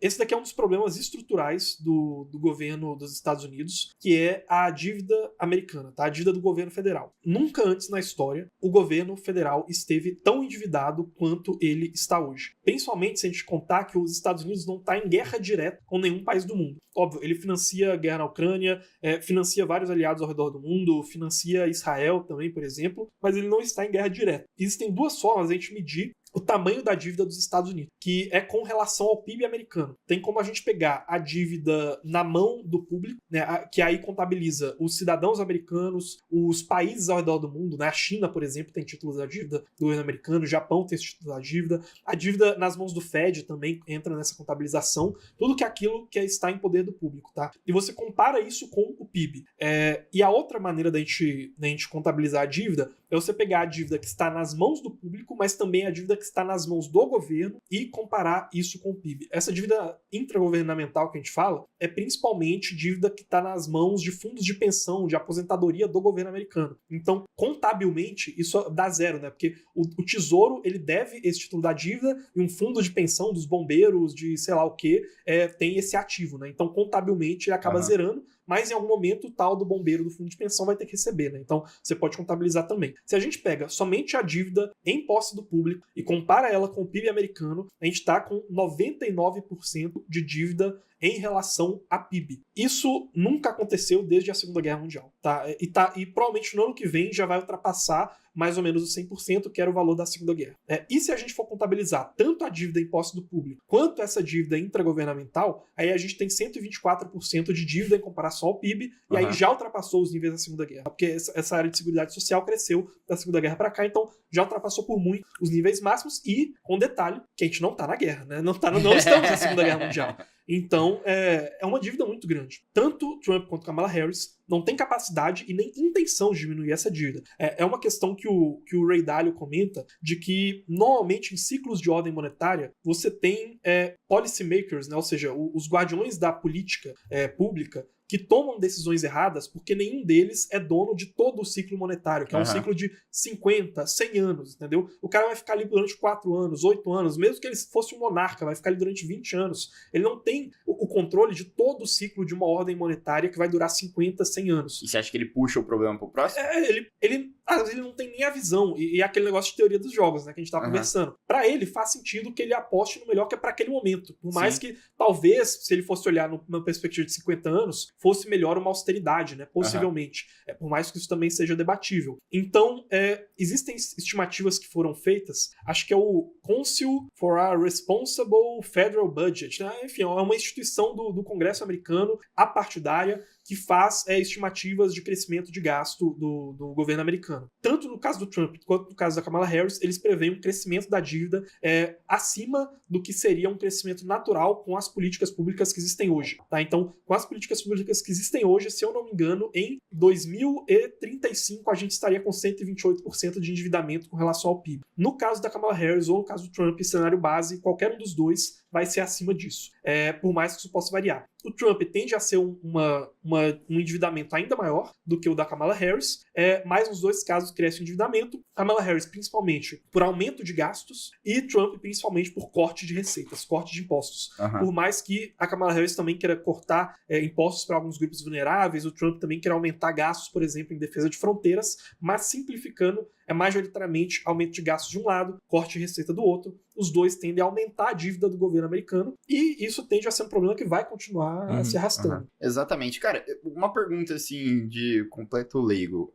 Esse daqui é um dos problemas estruturais do governo dos Estados Unidos, que é a dívida americana, tá? A dívida do governo federal. Nunca antes na história o governo federal esteve tão endividado quanto ele está hoje. Principalmente se a gente contar que os Estados Unidos não está em guerra direta com nenhum país do mundo. Óbvio, ele financia a guerra na Ucrânia, financia vários aliados ao redor do mundo, financia Israel também, por exemplo, mas ele não está em guerra direta. Existem duas formas de a gente medir o tamanho da dívida dos Estados Unidos, que é com relação ao PIB americano. Tem como a gente pegar a dívida na mão do público, né, que aí contabiliza os cidadãos americanos, os países ao redor do mundo, né, a China, por exemplo, tem títulos da dívida do governo americano, o Japão tem esse título da dívida, a dívida nas mãos do Fed também entra nessa contabilização, tudo que é aquilo que está em poder do público, tá? E você compara isso com o PIB. E a outra maneira da gente contabilizar a dívida é você pegar a dívida que está nas mãos do público, mas também a dívida que está nas mãos do governo e comparar isso com o PIB. Essa dívida intragovernamental que a gente fala é principalmente dívida que está nas mãos de fundos de pensão, de aposentadoria do governo americano. Então, contabilmente, isso dá zero, né? Porque o Tesouro, ele deve esse título da dívida e um fundo de pensão dos bombeiros, de sei lá o quê, tem esse ativo, né? Então, contabilmente, ele acaba zerando, mas em algum momento o tal do bombeiro do fundo de pensão vai ter que receber, né? Então você pode contabilizar também. Se a gente pega somente a dívida em posse do público e compara ela com o PIB americano, a gente está com 99% de dívida em relação a PIB. Isso nunca aconteceu desde a Segunda Guerra Mundial, tá? E provavelmente no ano que vem já vai ultrapassar mais ou menos os 100%, que era o valor da Segunda Guerra. E se a gente for contabilizar tanto a dívida em posse do público quanto essa dívida intragovernamental, aí a gente tem 124% de dívida em comparação ao PIB, e aí já ultrapassou os níveis da Segunda Guerra, porque essa área de Seguridade Social cresceu da Segunda Guerra para cá, então já ultrapassou por muito os níveis máximos, e com detalhe que a gente não tá na guerra, né? Não estamos na Segunda Guerra Mundial. Então, é uma dívida muito grande. Tanto Trump quanto Kamala Harris não tem capacidade e nem intenção de diminuir essa dívida. É uma questão que o Ray Dalio comenta, de que normalmente em ciclos de ordem monetária você tem policymakers, né? Ou seja, os guardiões da política pública, que tomam decisões erradas porque nenhum deles é dono de todo o ciclo monetário, que é um ciclo de 50, 100 anos, entendeu? O cara vai ficar ali durante 4 anos, 8 anos, mesmo que ele fosse um monarca, vai ficar ali durante 20 anos. Ele não tem o controle de todo o ciclo de uma ordem monetária que vai durar 50, 100 anos. E você acha que ele puxa o problema pro próximo? Ele às vezes ele não tem nem a visão, e é aquele negócio de teoria dos jogos, né, que a gente tava conversando. Pra ele, faz sentido que ele aposte no melhor que é pra aquele momento. Por mais que, talvez, se ele fosse olhar numa perspectiva de 50 anos, fosse melhor uma austeridade, né, possivelmente. Por mais que isso também seja debatível. Então, existem estimativas que foram feitas, acho que é o Council for a Responsible Federal Budget, né? Enfim, é uma instituição do Congresso americano, apartidária, que faz estimativas de crescimento de gasto do governo americano. Tanto no caso do Trump quanto no caso da Kamala Harris, eles preveem um crescimento da dívida acima do que seria um crescimento natural com as políticas públicas que existem hoje. Tá? Então, com as políticas públicas que existem hoje, se eu não me engano, em 2035 a gente estaria com 128% de endividamento com relação ao PIB. No caso da Kamala Harris ou no caso do Trump, cenário base, qualquer um dos dois vai ser acima disso, por mais que isso possa variar. O Trump tende a ser um endividamento ainda maior do que o da Kamala Harris, mas nos dois casos cresce o endividamento. Kamala Harris principalmente por aumento de gastos e Trump principalmente por corte de receitas, corte de impostos. Por mais que a Kamala Harris também queira cortar impostos para alguns grupos vulneráveis, o Trump também quer aumentar gastos, por exemplo, em defesa de fronteiras, mas simplificando, é majoritariamente aumento de gastos de um lado, corte de receita do outro. Os dois tendem a aumentar a dívida do governo americano e isso tende a ser um problema que vai continuar se arrastando. Exatamente. Cara, uma pergunta assim de completo leigo.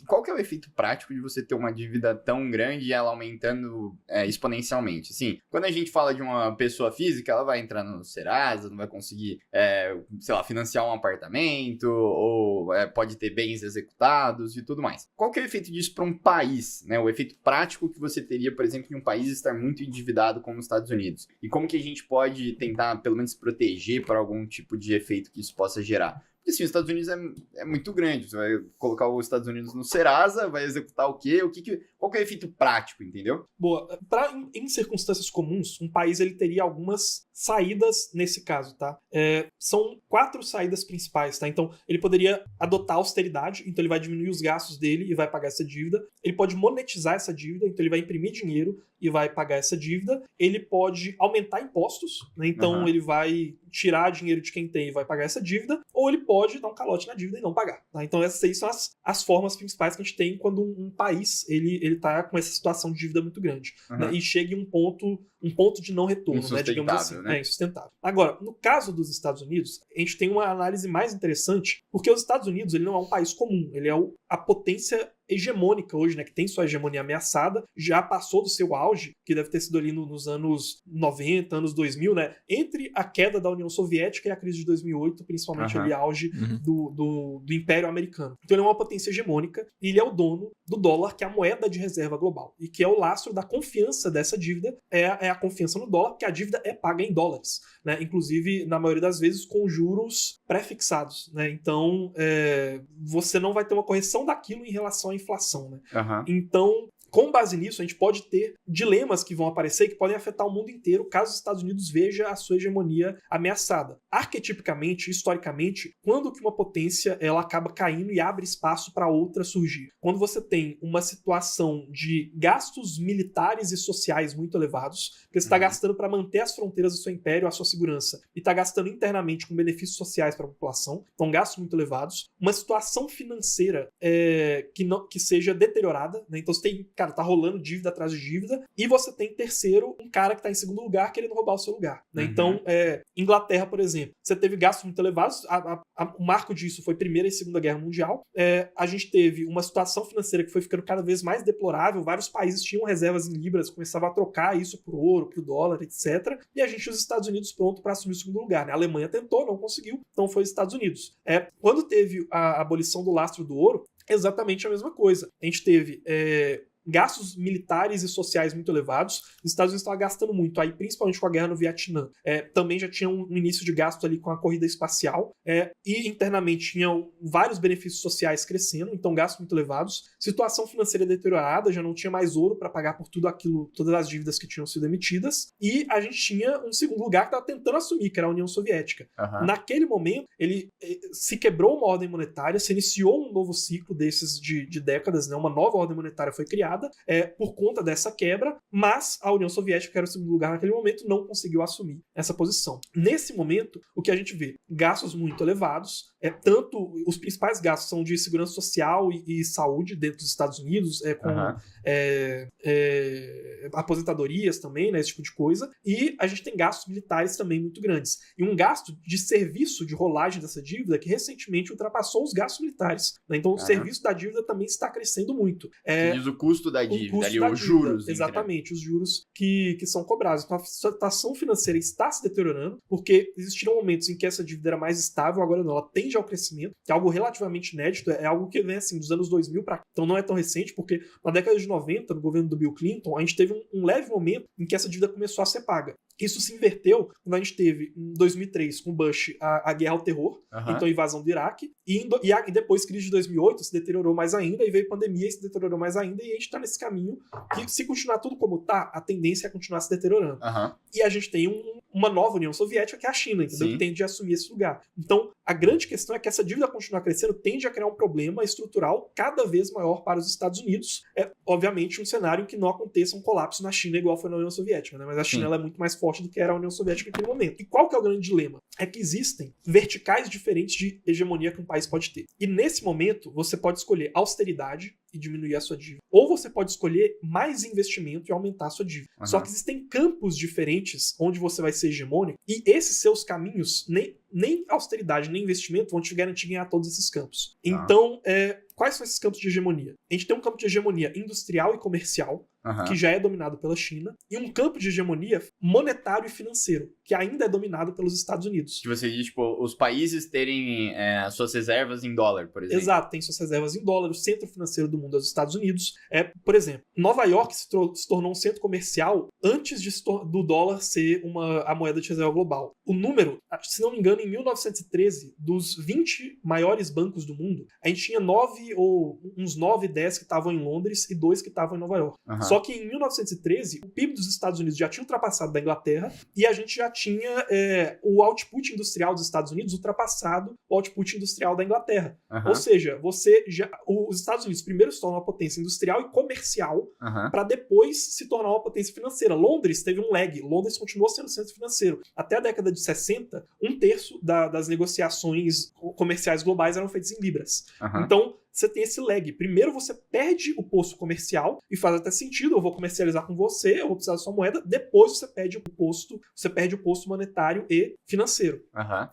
Qual que é o efeito prático de você ter uma dívida tão grande e ela aumentando exponencialmente? Assim, quando a gente fala de uma pessoa física, ela vai entrar no Serasa, não vai conseguir, sei lá, financiar um apartamento ou pode ter bens executados e tudo mais. Qual que é o efeito disso para um país, né? O efeito prático que você teria, por exemplo, em um país estar muito endividado como os Estados Unidos? E como que a gente pode tentar, pelo menos, proteger para algum tipo de efeito que isso possa gerar? Porque assim, os Estados Unidos é muito grande. Você vai colocar os Estados Unidos no Serasa, vai executar o quê? Qual que é o efeito prático, entendeu? Boa. Em circunstâncias comuns, um país ele teria algumas saídas nesse caso, tá? São 4 saídas principais, tá? Então, ele poderia adotar austeridade, então ele vai diminuir os gastos dele e vai pagar essa dívida. Ele pode monetizar essa dívida, então ele vai imprimir dinheiro e vai pagar essa dívida. Ele pode aumentar impostos, né? Então ele vai tirar dinheiro de quem tem e vai pagar essa dívida, ou ele pode dar um calote na dívida e não pagar, tá? Então essas aí são as formas principais que a gente tem quando um país ele tá com essa situação de dívida muito grande, né? E chega em um ponto de não retorno, né? Digamos assim, né? Insustentável. Agora, no caso dos Estados Unidos, a gente tem uma análise mais interessante, porque os Estados Unidos ele não é um país comum, ele é a potência hegemônica hoje, né, que tem sua hegemonia ameaçada, já passou do seu auge, que deve ter sido ali nos anos 90, anos 2000, né, entre a queda da União Soviética e a crise de 2008, principalmente ali auge do Império Americano. Então ele é uma potência hegemônica e ele é o dono do dólar, que é a moeda de reserva global, e que é o lastro da confiança dessa dívida, é a confiança no dólar, porque a dívida é paga em dólares, né, inclusive, na maioria das vezes, com juros pré-fixados, né, então você não vai ter uma correção daquilo em relação à inflação, né? Então, com base nisso, a gente pode ter dilemas que vão aparecer que podem afetar o mundo inteiro caso os Estados Unidos veja a sua hegemonia ameaçada. Arquetipicamente, historicamente, quando que uma potência ela acaba caindo e abre espaço para outra surgir? Quando você tem uma situação de gastos militares e sociais muito elevados, porque você está gastando para manter as fronteiras do seu império, a sua segurança, e está gastando internamente com benefícios sociais para a população, então gastos muito elevados, uma situação financeira que seja deteriorada, né? Então você tem, cara, tá rolando dívida atrás de dívida, e você tem terceiro, um cara que tá em segundo lugar querendo roubar o seu lugar, né? Então, Inglaterra, por exemplo, você teve gastos muito elevados, o marco disso foi Primeira e Segunda Guerra Mundial, a gente teve uma situação financeira que foi ficando cada vez mais deplorável, vários países tinham reservas em libras, começavam a trocar isso por ouro, por dólar, etc, e a gente tinha os Estados Unidos pronto para assumir o segundo lugar, né? A Alemanha tentou, não conseguiu, então foi os Estados Unidos. Quando teve a abolição do lastro do ouro, exatamente a mesma coisa. A gente teve gastos militares e sociais muito elevados. Os Estados Unidos estavam gastando muito, aí principalmente com a guerra no Vietnã. Também já tinha um início de gasto ali com a corrida espacial, e internamente tinham vários benefícios sociais crescendo, então gastos muito elevados. Situação financeira deteriorada, já não tinha mais ouro para pagar por tudo aquilo, todas as dívidas que tinham sido emitidas, e a gente tinha um segundo lugar que estava tentando assumir, que era a União Soviética. Naquele momento, ele se quebrou uma ordem monetária, se iniciou um novo ciclo desses de décadas, né? Uma nova ordem monetária foi criada, por conta dessa quebra, mas a União Soviética, que era o segundo lugar naquele momento, não conseguiu assumir essa posição. Nesse momento, o que a gente vê? Gastos muito elevados, tanto os principais gastos são de segurança social e saúde dentro dos Estados Unidos, com aposentadorias também, né, esse tipo de coisa, e a gente tem gastos militares também muito grandes. E um gasto de serviço de rolagem dessa dívida que recentemente ultrapassou os gastos militares, né? Então o serviço da dívida também está crescendo muito. Diz o custo da dívida, ali, os juros. Exatamente, os juros que são cobrados. Então a situação financeira está se deteriorando, porque existiram momentos em que essa dívida era mais estável, agora não, ela tende ao crescimento, que é algo relativamente inédito, é algo que vem assim dos anos 2000 para cá, então não é tão recente, porque na década de 90, no governo do Bill Clinton, a gente teve um leve momento em que essa dívida começou a ser paga. Isso se inverteu quando a gente teve, em 2003, com Bush, a guerra ao terror, então a invasão do Iraque, e depois, crise de 2008, se deteriorou mais ainda, e veio pandemia e se deteriorou mais ainda, e a gente está nesse caminho que, se continuar tudo como tá, a tendência é continuar se deteriorando. E a gente tem uma nova União Soviética, que é a China, entendeu? Que tende a assumir esse lugar. Então, a grande questão é que essa dívida continuar crescendo tende a criar um problema estrutural cada vez maior para os Estados Unidos. Obviamente, um cenário em que não aconteça um colapso na China igual foi na União Soviética, né? Mas a China ela é muito mais forte do que era a União Soviética naquele momento. E qual que é o grande dilema? É que existem verticais diferentes de hegemonia que um país pode ter. E nesse momento, você pode escolher austeridade e diminuir a sua dívida. Ou você pode escolher mais investimento e aumentar a sua dívida. Só que existem campos diferentes onde você vai ser hegemônico, e esses seus caminhos, nem austeridade, nem investimento vão te garantir ganhar todos esses campos. Então, quais são esses campos de hegemonia? A gente tem um campo de hegemonia industrial e comercial, que já é dominado pela China, e um campo de hegemonia monetário e financeiro, que ainda é dominado pelos Estados Unidos. Que você diz, tipo, os países terem suas reservas em dólar, por exemplo. Exato, tem suas reservas em dólar, o centro financeiro do mundo é os Estados Unidos. Por exemplo, Nova York se tornou um centro comercial antes do dólar ser a moeda de reserva global. O número, se não me engano, em 1913, dos 20 maiores bancos do mundo, a gente tinha 9, 10 que estavam em Londres e 2 que estavam em Nova York. Só que em 1913, o PIB dos Estados Unidos já tinha ultrapassado da Inglaterra e a gente já tinha o output industrial dos Estados Unidos ultrapassado o output industrial da Inglaterra. Ou seja, os Estados Unidos primeiro se tornam uma potência industrial e comercial para depois se tornar uma potência financeira. Londres teve um lag. Londres continuou sendo centro financeiro. Até a década de 60, 1/3 das negociações comerciais globais eram feitas em libras. Então, você tem esse lag. Primeiro você perde o posto comercial, e faz até sentido, eu vou comercializar com você, eu vou precisar da sua moeda, depois você perde o posto monetário e financeiro.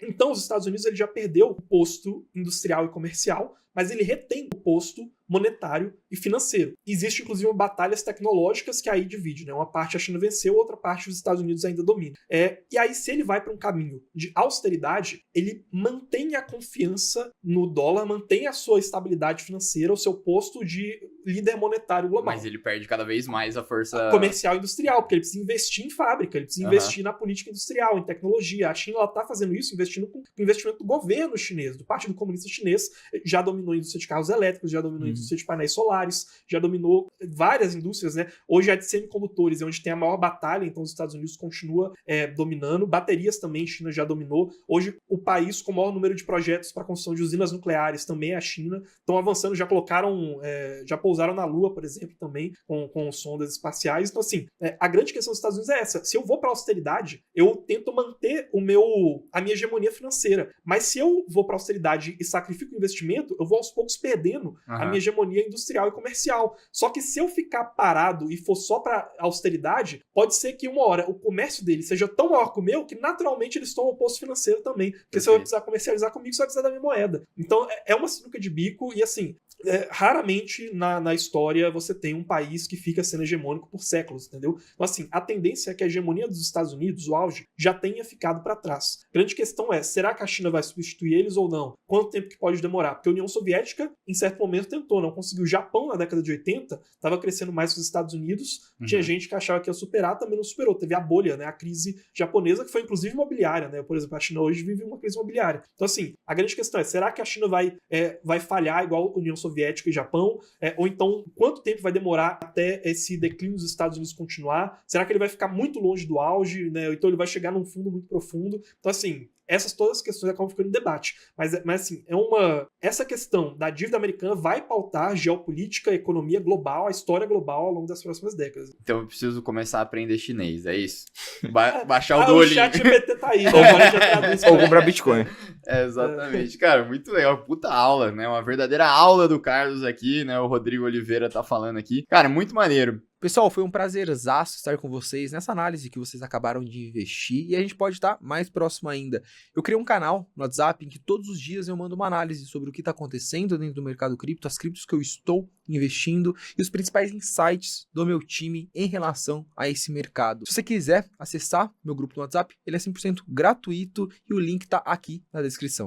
Então os Estados Unidos ele já perdeu o posto industrial e comercial, mas ele retém o posto monetário e financeiro. Existe, inclusive, batalhas tecnológicas que aí divide, né? Uma parte a China venceu, outra parte os Estados Unidos ainda domina. E aí, se ele vai para um caminho de austeridade, ele mantém a confiança no dólar, mantém a sua estabilidade financeira, o seu posto de líder monetário global. Mas ele perde cada vez mais a força comercial e industrial, porque ele precisa investir em fábrica, ele precisa investir na política industrial, em tecnologia. A China está fazendo isso investindo com o investimento do governo chinês, do Partido Comunista Chinês, já dominou a indústria de carros elétricos, já dominou a indústria de painéis solares, já dominou várias indústrias, né? Hoje é de semicondutores, é onde tem a maior batalha, então os Estados Unidos continua dominando. Baterias também, a China já dominou. Hoje, o país com o maior número de projetos para construção de usinas nucleares também é a China. Estão avançando, já pousaram na Lua, por exemplo, também, com sondas espaciais. Então, assim, a grande questão dos Estados Unidos é essa. Se eu vou para austeridade, eu tento manter a minha hegemonia financeira. Mas se eu vou para austeridade e sacrifico o investimento, eu vou aos poucos perdendo a minha hegemonia industrial e comercial. Só que se eu ficar parado e for só para austeridade, pode ser que uma hora o comércio dele seja tão maior que o meu que naturalmente eles tomam o posto financeiro também. Porque se eu precisar comercializar comigo, você vai precisar da minha moeda. Então é uma sinuca de bico e assim, raramente na história você tem um país que fica sendo hegemônico por séculos, entendeu? Então assim, a tendência é que a hegemonia dos Estados Unidos, o auge, já tenha ficado para trás. A grande questão é, será que a China vai substituir eles ou não? Quanto tempo que pode demorar? Porque a União Soviética, em certo momento, tentou, não conseguiu. O Japão, na década de 80, estava crescendo mais que os Estados Unidos, tinha gente que achava que ia superar, também não superou. Teve a bolha, né? A crise japonesa, que foi inclusive imobiliária, né? Por exemplo, a China hoje vive uma crise imobiliária. Então assim, a grande questão é, será que a China vai falhar igual a União Soviética e Japão? Ou então, quanto tempo vai demorar até esse declínio dos Estados Unidos continuar? Será que ele vai ficar muito longe do auge, né? Ou então ele vai chegar num fundo muito profundo? Então assim, todas as questões acabam ficando em debate. Mas assim, essa questão da dívida americana vai pautar a geopolítica, a economia global, a história global ao longo das próximas décadas. Então eu preciso começar a aprender chinês, é isso? Baixar o Duolingo. O chat GPT tá aí, né? Agora já traduz. Ou comprar Bitcoin. Exatamente. Cara, muito legal. Puta aula, né? Uma verdadeira aula do Carlos aqui, né? O Rodrigo Oliveira tá falando aqui. Cara, muito maneiro. Pessoal, foi um prazerzaço estar com vocês nessa análise que vocês acabaram de investir e a gente pode estar mais próximo ainda. Eu criei um canal no WhatsApp em que todos os dias eu mando uma análise sobre o que está acontecendo dentro do mercado cripto, as criptos que eu estou investindo e os principais insights do meu time em relação a esse mercado. Se você quiser acessar meu grupo no WhatsApp, ele é 100% gratuito e o link está aqui na descrição.